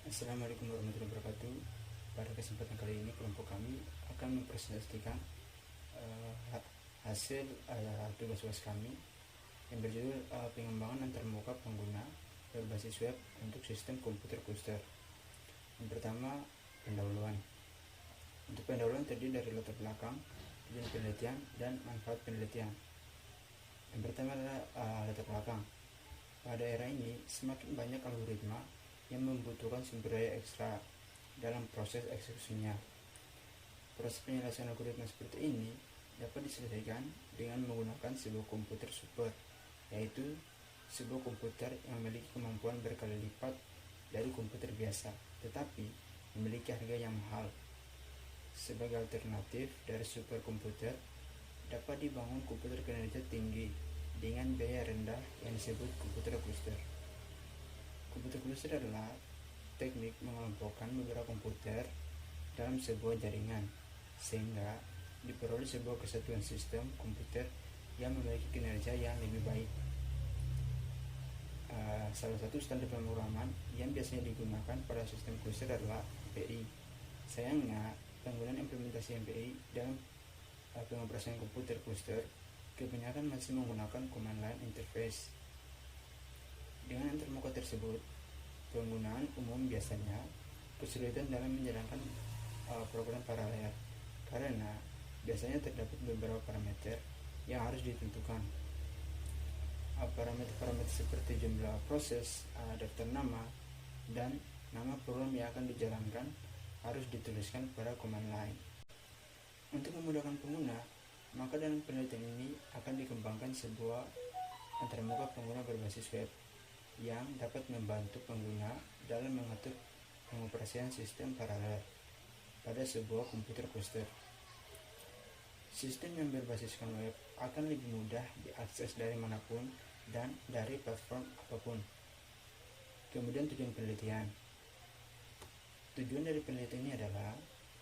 Assalamualaikum warahmatullahi wabarakatuh. Pada kesempatan kali ini kelompok kami akan mempresentasikan hasil tugas UAS kami yang berjudul pengembangan antarmuka pengguna berbasis web untuk sistem komputer cluster. Yang pertama, pendahuluan. Untuk pendahuluan terdiri dari latar belakang, tujuan penelitian, dan manfaat penelitian. Yang pertama adalah latar belakang. Pada era ini, semakin banyak algoritma yang membutuhkan sumber daya ekstra dalam proses eksekusinya. Proses penyelesaian algoritma seperti ini dapat diselesaikan dengan menggunakan sebuah komputer super, yaitu sebuah komputer yang memiliki kemampuan berkali lipat dari komputer biasa, tetapi memiliki harga yang mahal. Sebagai alternatif dari superkomputer, dapat dibangun komputer kinerja tinggi dengan biaya rendah yang disebut komputer cluster. Komputer cluster adalah teknik mengelompokkan beberapa komputer dalam sebuah jaringan sehingga diperoleh sebuah kesatuan sistem komputer yang memiliki kinerja yang lebih baik. Salah satu standar pemrograman yang biasanya digunakan pada sistem cluster adalah MPI. Sayangnya, penggunaan implementasi MPI dalam pengoperasian komputer cluster kebanyakan masih menggunakan command line interface. Dengan antarmuka tersebut, penggunaan umum biasanya kesulitan dalam menjalankan program paralel karena biasanya terdapat beberapa parameter yang harus ditentukan. Parameter-parameter seperti jumlah proses, daftar nama, dan nama program yang akan dijalankan harus dituliskan pada command line. Untuk memudahkan pengguna, maka dalam penelitian ini akan dikembangkan sebuah antarmuka pengguna berbasis web yang dapat membantu pengguna dalam mengatur pengoperasian sistem paralel pada sebuah komputer cluster. Sistem yang berbasiskan web akan lebih mudah diakses dari manapun dan dari platform apapun. Kemudian tujuan penelitian. Tujuan dari penelitian ini adalah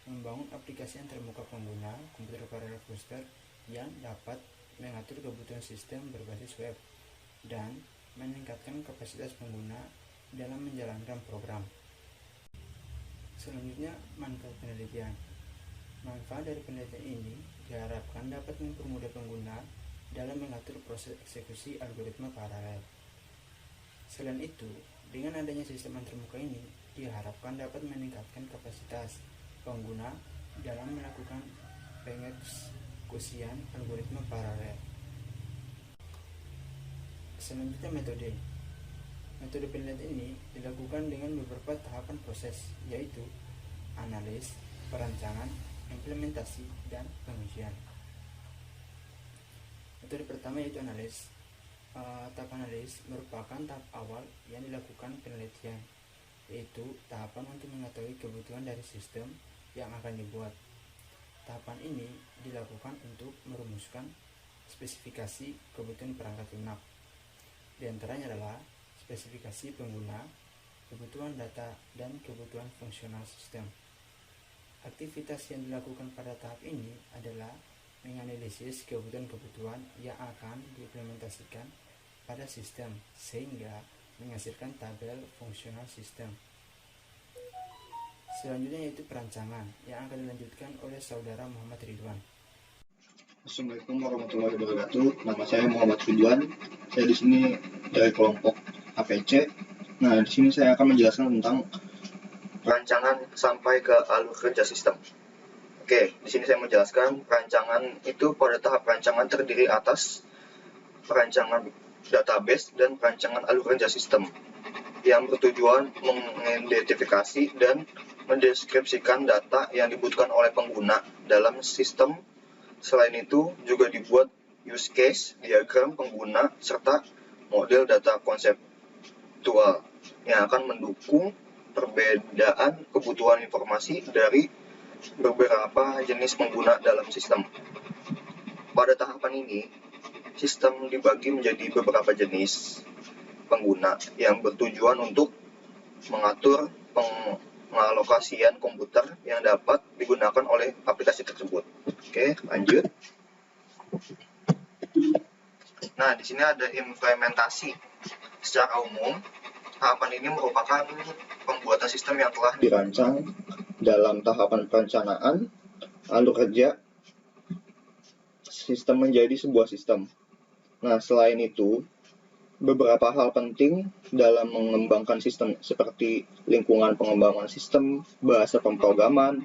membangun aplikasi antarmuka pengguna komputer paralel cluster yang dapat mengatur kebutuhan sistem berbasis web dan meningkatkan kapasitas pengguna dalam menjalankan program. Selanjutnya, manfaat penelitian. Manfaat dari penelitian ini diharapkan dapat mempermudah pengguna dalam mengatur proses eksekusi algoritma paralel. Selain itu, dengan adanya sistem antarmuka ini diharapkan dapat meningkatkan kapasitas pengguna dalam melakukan pengeksekusian algoritma paralel. Selanjutnya, metode penelitian ini dilakukan dengan beberapa tahapan proses, yaitu analis, perancangan, implementasi, dan pengujian. Metode pertama yaitu analis. Tahap analis merupakan tahap awal yang dilakukan penelitian, yaitu tahapan untuk mengetahui kebutuhan dari sistem yang akan dibuat. Tahapan ini dilakukan untuk merumuskan spesifikasi kebutuhan perangkat lunak. Di antaranya adalah spesifikasi pengguna, kebutuhan data, dan kebutuhan fungsional sistem. Aktivitas yang dilakukan pada tahap ini adalah menganalisis kebutuhan-kebutuhan yang akan diimplementasikan pada sistem sehingga menghasilkan tabel fungsional sistem. Selanjutnya yaitu perancangan yang akan dilanjutkan oleh saudara Muhammad Ridwan. Assalamualaikum warahmatullahi wabarakatuh. Nama saya Muhammad Ridwan. Saya di sini dari kelompok APC. Nah, di sini saya akan menjelaskan tentang perancangan sampai ke alur kerja sistem. Oke, di sini saya menjelaskan perancangan itu pada tahap perancangan terdiri atas perancangan database dan perancangan alur kerja sistem yang bertujuan mengidentifikasi dan mendeskripsikan data yang dibutuhkan oleh pengguna dalam sistem. Selain itu, juga dibuat use case, diagram pengguna, serta model data konseptual yang akan mendukung perbedaan kebutuhan informasi dari beberapa jenis pengguna dalam sistem. Pada tahapan ini, sistem dibagi menjadi beberapa jenis pengguna yang bertujuan untuk mengatur pengalokasian komputer yang dapat digunakan oleh aplikasi tersebut. Oke, lanjut. Nah, di sini ada implementasi. Secara umum, tahapan ini merupakan pembuatan data sistem yang telah dirancang dalam tahapan perencanaan, alur kerja sistem menjadi sebuah sistem. Nah, selain itu, beberapa hal penting dalam mengembangkan sistem seperti lingkungan pengembangan sistem, bahasa pemrograman,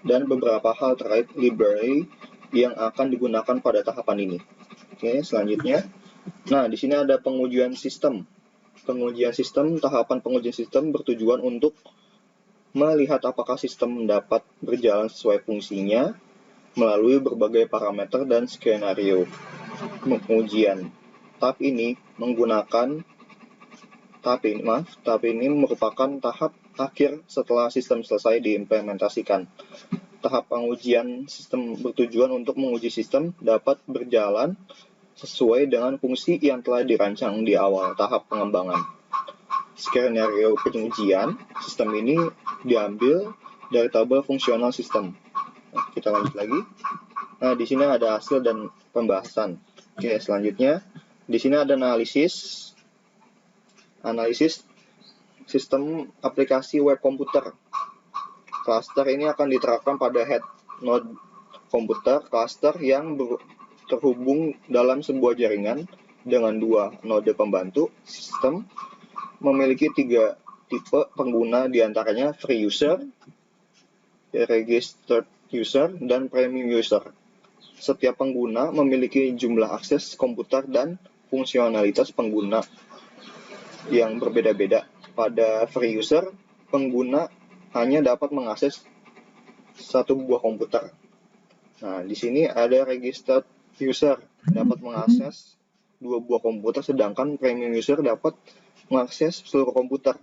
dan beberapa hal terkait library yang akan digunakan pada tahapan ini. Oke, selanjutnya. Nah, di sini ada pengujian sistem. Tahapan pengujian sistem bertujuan untuk melihat apakah sistem dapat berjalan sesuai fungsinya melalui berbagai parameter dan skenario pengujian. Tahap ini merupakan tahap akhir setelah sistem selesai diimplementasikan. Tahap pengujian sistem bertujuan untuk menguji sistem dapat berjalan sesuai dengan fungsi yang telah dirancang di awal tahap pengembangan. Skenario pengujian sistem ini diambil dari tabel fungsional sistem. Nah, kita lanjut lagi. Nah, di sini ada hasil dan pembahasan. Oke, selanjutnya di sini ada analisis sistem aplikasi web komputer. Cluster ini akan diterapkan pada head node komputer cluster yang terhubung dalam sebuah jaringan dengan dua node pembantu. Sistem memiliki 3 tipe pengguna, diantaranya free user, registered user, dan premium user. Setiap pengguna memiliki jumlah akses komputer dan fungsionalitas pengguna yang berbeda-beda. Pada free user, pengguna hanya dapat mengakses satu buah komputer. Nah, di sini ada registered user dapat mengakses 2 buah komputer, sedangkan premium user dapat mengakses seluruh komputer.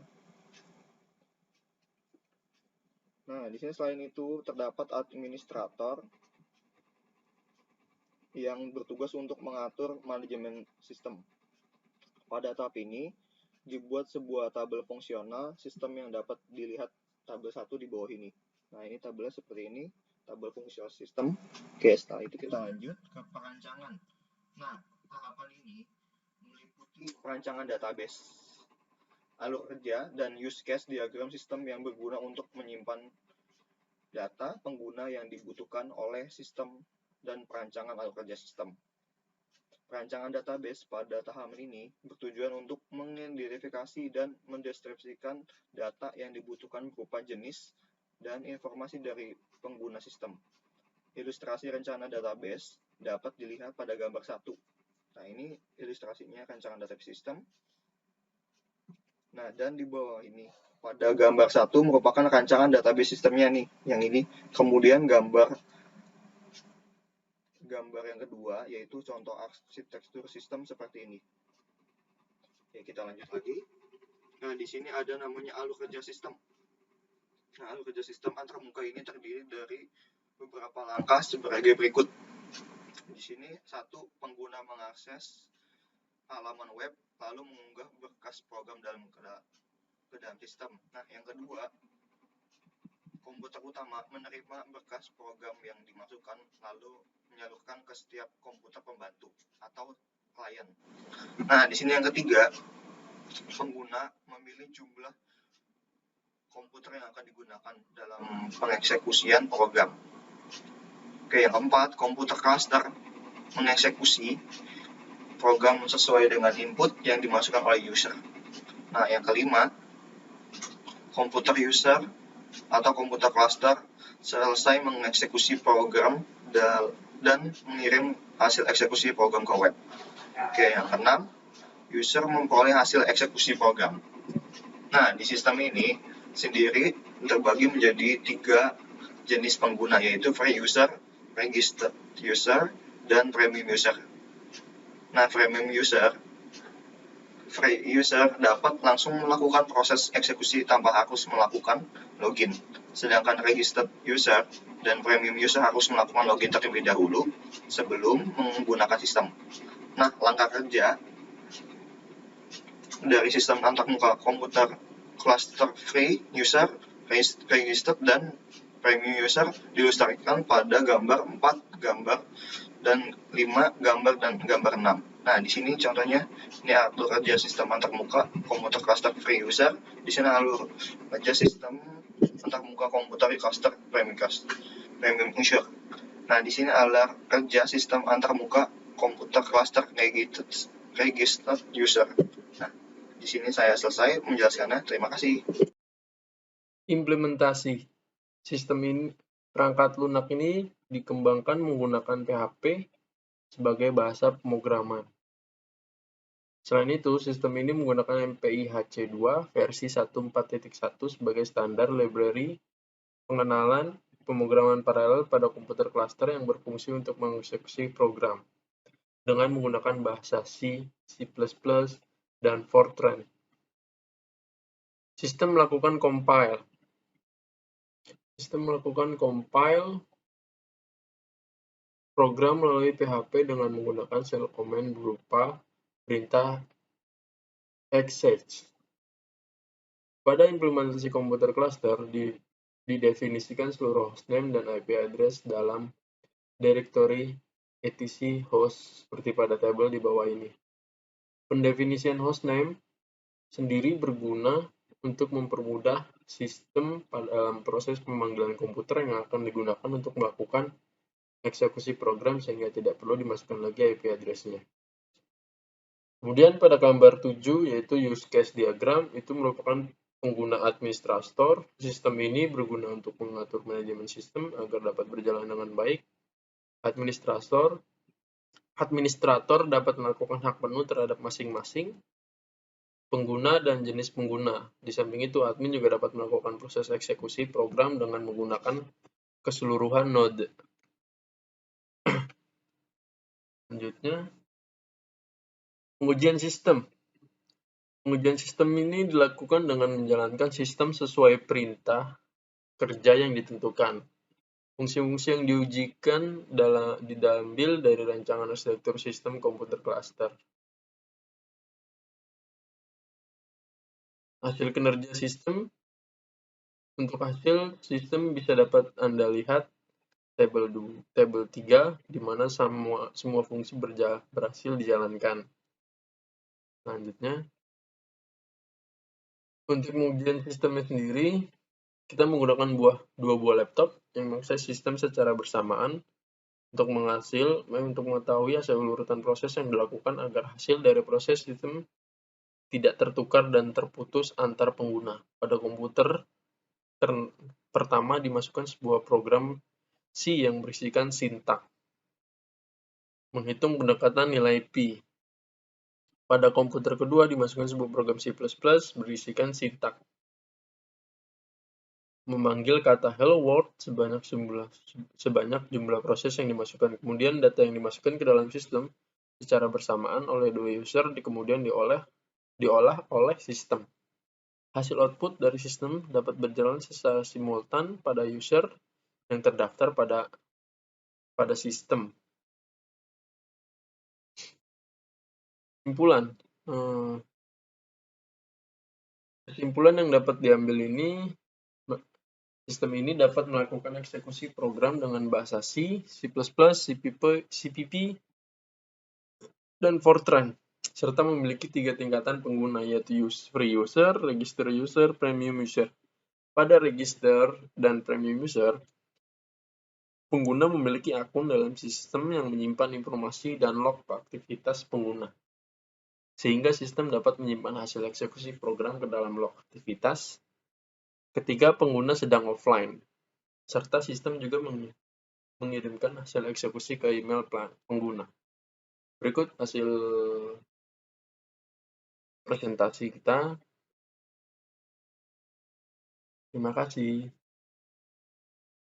Nah, di sini selain itu terdapat administrator yang bertugas untuk mengatur manajemen sistem. Pada tahap ini dibuat sebuah tabel fungsional sistem yang dapat dilihat tabel 1 di bawah ini. Nah, ini tabelnya seperti ini, tabel fungsional sistem. Oke, setelah itu kita lanjut ke perancangan. Nah, tahapan ini meliputi perancangan database, alur kerja, dan use case diagram sistem yang berguna untuk menyimpan data pengguna yang dibutuhkan oleh sistem dan perancangan alur kerja sistem. Perancangan database pada tahapan ini bertujuan untuk mengidentifikasi dan mendeskripsikan data yang dibutuhkan berupa jenis dan informasi dari pengguna sistem. Ilustrasi rencana database dapat dilihat pada gambar 1. Nah, ini ilustrasinya rancangan database sistem. Nah, dan di bawah ini pada gambar 1 merupakan rancangan database sistemnya nih, yang ini. Kemudian gambar yang kedua yaitu contoh arsitektur sistem seperti ini. Oke, kita lanjut lagi. Nah, di sini ada namanya alur kerja sistem. Nah, alur kerja sistem antarmuka ini terdiri dari beberapa langkah sebagai berikut. Di sini 1, pengguna mengakses halaman web lalu mengunggah berkas program ke dalam sistem. Nah, yang kedua, komputer utama menerima berkas program yang dimasukkan lalu menyalurkan ke setiap komputer pembantu atau klien. Nah, di sini yang ketiga, pengguna memilih jumlah komputer yang akan digunakan dalam pengeksekusian program. Oke, yang keempat, komputer cluster mengeksekusi program sesuai dengan input yang dimasukkan oleh user. Nah, yang kelima, komputer user atau komputer cluster selesai mengeksekusi program dan mengirim hasil eksekusi program ke web. Oke, yang keenam, user memperoleh hasil eksekusi program. Nah, di sistem ini sendiri terbagi menjadi 3 jenis pengguna, yaitu free user, registered user, dan premium user. Nah, free user dapat langsung melakukan proses eksekusi tanpa harus melakukan login. Sedangkan registered user dan premium user harus melakukan login terlebih dahulu sebelum menggunakan sistem. Nah, langkah kerja dari sistem antarmuka komputer cluster free user, registered, dan premium user diilustrasikan pada gambar 4, gambar dan 5, gambar dan gambar 6. Nah, di sini contohnya, ini alur kerja sistem antarmuka komputer cluster free user. Di sini alur kerja sistem antarmuka komputer cluster premium user. Nah, di sini alur kerja sistem antarmuka komputer cluster registered user. Nah, di sini saya selesai menjelaskannya. Terima kasih. Implementasi sistem ini, perangkat lunak ini dikembangkan menggunakan PHP sebagai bahasa pemrograman. Selain itu, sistem ini menggunakan MPI HC2 versi 1.4.1 sebagai standar library pengenalan pemrograman paralel pada komputer cluster yang berfungsi untuk mengeksekusi program dengan menggunakan bahasa C, C++, dan Fortran. Sistem melakukan compile. Sistem melakukan compile program melalui PHP dengan menggunakan shell command berupa perintah exec. Pada implementasi komputer cluster, didefinisikan seluruh hostname dan IP address dalam directory etc host seperti pada tabel di bawah ini. Pendefinisian hostname sendiri berguna untuk mempermudah sistem dalam proses pemanggilan komputer yang akan digunakan untuk melakukan eksekusi program sehingga tidak perlu dimasukkan lagi IP address-nya. Kemudian pada gambar 7 yaitu use case diagram, itu merupakan pengguna administrator. Sistem ini berguna untuk mengatur manajemen sistem agar dapat berjalan dengan baik. Administrator dapat melakukan hak penuh terhadap masing-masing pengguna dan jenis pengguna. Di samping itu, admin juga dapat melakukan proses eksekusi program dengan menggunakan keseluruhan node. Selanjutnya, pengujian sistem. Pengujian sistem ini dilakukan dengan menjalankan sistem sesuai perintah kerja yang ditentukan. Fungsi-fungsi yang diujikan diambil dari rancangan arsitektur sistem komputer cluster. Hasil kinerja sistem. Untuk hasil sistem bisa dapat Anda lihat tabel 3 di mana semua fungsi berhasil dijalankan. Selanjutnya, untuk pengujian sistemnya sendiri, kita menggunakan dua buah laptop yang mengakses sistem secara bersamaan untuk mengetahui hasil urutan proses yang dilakukan agar hasil dari proses sistem tidak tertukar dan terputus antar pengguna. Pada komputer pertama dimasukkan sebuah program C yang berisikan sintak menghitung pendekatan nilai pi. Pada komputer kedua dimasukkan sebuah program C++ berisikan sintak memanggil kata hello world sebanyak jumlah proses yang dimasukkan. Kemudian data yang dimasukkan ke dalam sistem secara bersamaan oleh dua user kemudian diolah oleh sistem. Hasil output dari sistem dapat berjalan secara simultan pada user yang terdaftar pada sistem. Kesimpulan yang dapat diambil ini, sistem ini dapat melakukan eksekusi program dengan bahasa C, C++, CPP, dan Fortran, serta memiliki 3 tingkatan pengguna, yaitu free user, register user, premium user. Pada register dan premium user, pengguna memiliki akun dalam sistem yang menyimpan informasi dan log aktivitas pengguna, sehingga sistem dapat menyimpan hasil eksekusi program ke dalam log aktivitas ketika pengguna sedang offline, serta sistem juga mengirimkan hasil eksekusi ke email pengguna. Berikut hasil presentasi kita. Terima kasih.